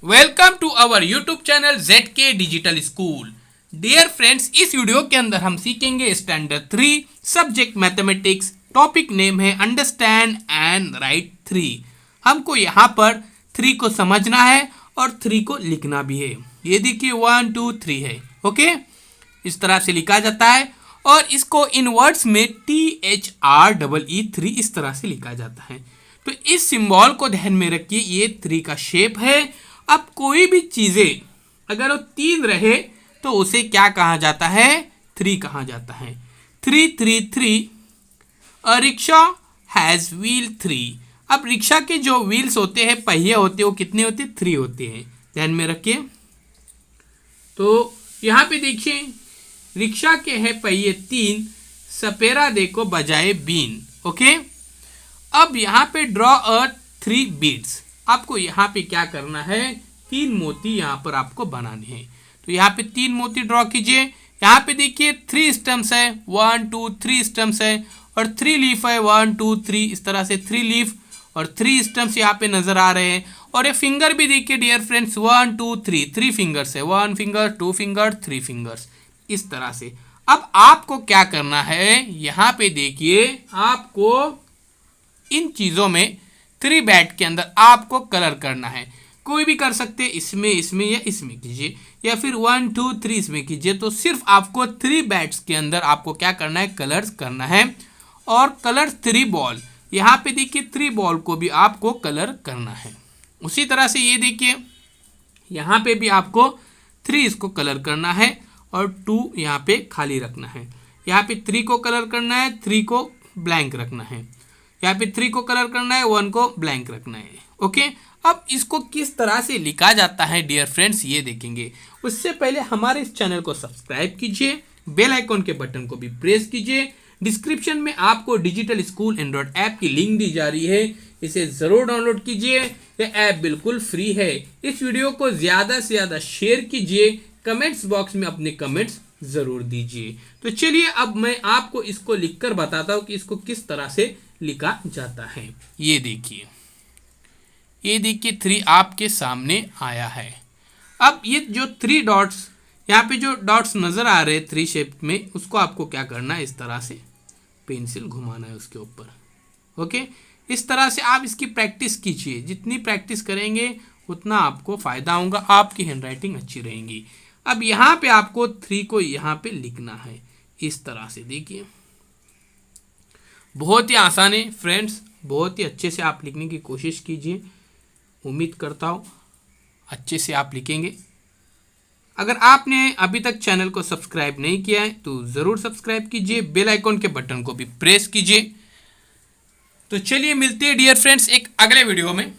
Welcome to our YouTube channel ZK digital school. Dear friends, इस video के अंदर हम सीखेंगे standard 3 subject mathematics. Topic name है अंडरस्टैंड एंड राइट 3। हमको यहाँ पर 3 को समझना है और 3 को लिखना भी है। ये देखिए 1 2 3 है। ओके, इस तरह से लिखा जाता है और इसको इन वर्ड्स में THREE 3 इस तरह से लिखा जाता है। तो इस सिंबल को ध्यान में रखिए, ये 3 का शेप है। अब कोई भी चीजें अगर वो 3 रहे तो उसे क्या कहा जाता है? 3 कहा जाता है। 3 3 3। अ रिक्शा हैज व्हील 3। अब रिक्शा के जो व्हील्स होते हैं, पहिए होते हैं, वो कितने होते हैं? 3 होते हैं। ध्यान में रखिए। तो यहाँ पे देखिए, रिक्शा के हैं पहिए 3, सपेरा देखो बजाए बीन। ओके, अब यहाँ पे ड्रॉ अ 3 बीड्स। आपको यहाँ पे क्या करना है? 3 मोती यहाँ पर आपको बनाने हैं। तो यहाँ पे 3 मोती ड्रॉ कीजिए। यहाँ पे देखिए 3 स्टम्स है, 1 2 3 स्टम्स है और 3 लीफ है, 1 2 3। इस तरह से 3 लीफ और 3 स्टम्स यहाँ पे नजर आ रहे हैं। और ये फिंगर भी देखिए डियर फ्रेंड्स, 1 2 3 3 फिंगर्स है, 1 फिंगर 2 फिंगर 3 फिंगर्स, इस तरह से। अब आपको क्या करना है? यहाँ पे देखिए, आपको इन चीजों में 3 बैट के अंदर आपको कलर करना है। कोई भी कर सकते हैं, इसमें इसमें या इसमें कीजिए, या फिर 1 2 3 इसमें कीजिए। तो सिर्फ आपको 3 बैट्स के अंदर आपको क्या करना है? कलर्स करना है। और कलर 3 बॉल, यहाँ पे देखिए 3 बॉल को भी आपको कलर करना है। उसी तरह से ये देखिए, यहाँ पे भी आपको 3 इसको कलर करना है और 2 यहाँ पे खाली रखना है। यहाँ पे 3 को कलर करना है, 3 को ब्लैंक रखना है। यहाँ पे 3 को कलर करना है, 1 को ब्लैंक रखना है। ओके, अब इसको किस तरह से लिखा जाता है डियर फ्रेंड्स, ये देखेंगे। उससे पहले हमारे इस चैनल को सब्सक्राइब कीजिए, बेल आइकॉन के बटन को भी प्रेस कीजिए। डिस्क्रिप्शन में आपको डिजिटल स्कूल एंड्रॉइड ऐप की लिंक दी जा रही है, इसे ज़रूर डाउनलोड कीजिए। यह ऐप बिल्कुल फ्री है। इस वीडियो को ज़्यादा से ज़्यादा शेयर कीजिए, कमेंट्स बॉक्स में अपने कमेंट्स ज़रूर दीजिए। तो चलिए अब मैं आपको इसको लिखकर बताता हूँ कि इसको किस तरह से लिखा जाता है। ये देखिए, ये देखिए 3 आपके सामने आया है। अब ये जो 3 डॉट्स, यहाँ पे जो डॉट्स नज़र आ रहे हैं 3 शेप में, उसको आपको क्या करना है? इस तरह से पेंसिल घुमाना है उसके ऊपर। ओके, इस तरह से आप इसकी प्रैक्टिस कीजिए। जितनी प्रैक्टिस करेंगे उतना आपको फ़ायदा होगा, आपकी हैंडराइटिंग अच्छी रहेगी। अब यहाँ पे आपको 3 को यहाँ पे लिखना है इस तरह से। देखिए, बहुत ही आसान है फ्रेंड्स, बहुत ही अच्छे से आप लिखने की कोशिश कीजिए। उम्मीद करता हूँ अच्छे से आप लिखेंगे। अगर आपने अभी तक चैनल को सब्सक्राइब नहीं किया है तो ज़रूर सब्सक्राइब कीजिए, बेल आइकॉन के बटन को भी प्रेस कीजिए। तो चलिए मिलते हैं डियर फ्रेंड्स एक अगले वीडियो में।